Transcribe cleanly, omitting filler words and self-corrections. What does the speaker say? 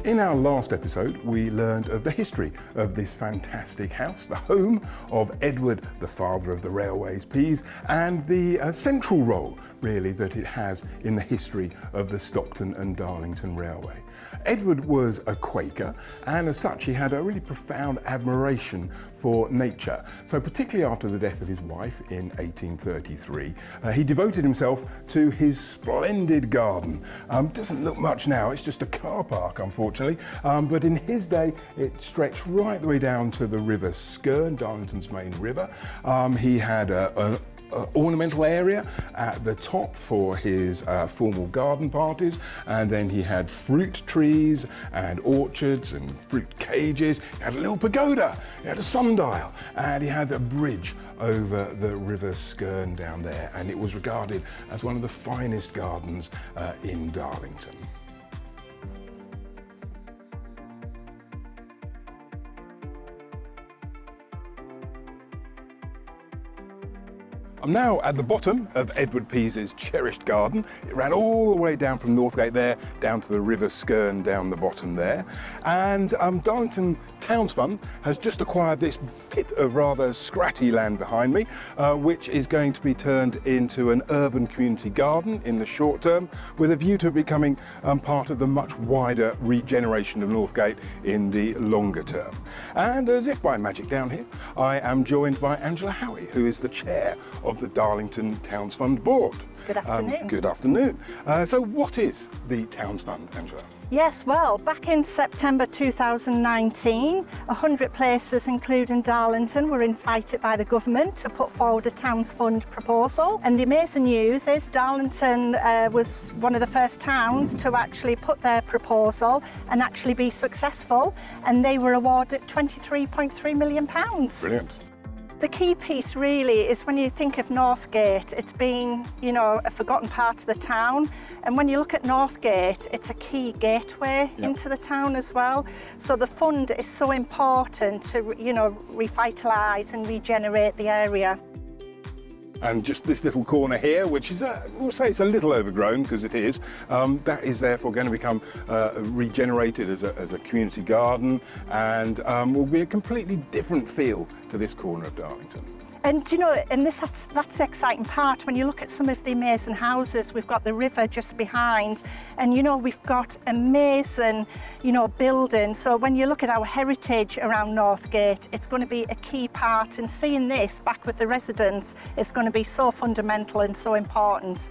In our last episode, we learned of the history of this fantastic house, the home of Edward, the father of the railways Pease, and the central role, really, that it has in the history of the Stockton and Darlington Railway. Edward was a Quaker, and as such he had a really profound admiration for nature. So particularly after the death of his wife in 1833, he devoted himself to his splendid garden. Doesn't look much now, it's just a car park unfortunately, but in his day it stretched right the way down to the River Skerne, Darlington's main river. He had an ornamental area at the top for his formal garden parties, and then he had fruit trees and orchards and fruit cages. He had a little pagoda, he had a sundial, and he had a bridge over the River Skerne down there, and it was regarded as one of the finest gardens in Darlington. I'm now at the bottom of Edward Pease's cherished garden. It ran all the way down from Northgate there, down to the River Skerne down the bottom there. And Darlington Towns Fund has just acquired this bit of rather scratty land behind me, which is going to be turned into an urban community garden in the short term, with a view to becoming part of the much wider regeneration of Northgate in the longer term. And as if by magic down here, I am joined by Angela Howie, who is the chair of the Darlington Towns Fund board. Good afternoon. Good afternoon. So what is the Towns Fund, Angela? Yes, well, back in September 2019, 100 places, including Darlington, were invited by the government to put forward a Towns Fund proposal. And the amazing news is Darlington was one of the first towns to actually put their proposal and actually be successful. And they were awarded £23.3 million. Brilliant. The key piece really is when you think of Northgate, it's been, a forgotten part of the town. And when you look at Northgate, it's a key gateway into the town as well. So the fund is so important to, revitalise and regenerate the area. And just this little corner here, which is, we'll say it's a little overgrown, because it is, that is therefore going to become regenerated as a community garden, and will be a completely different feel to this corner of Darlington. And that's the exciting part. When you look at some of the amazing houses, we've got the river just behind, and we've got amazing, buildings. So when you look at our heritage around Northgate, it's going to be a key part, and seeing this back with the residents is going to be so fundamental and so important.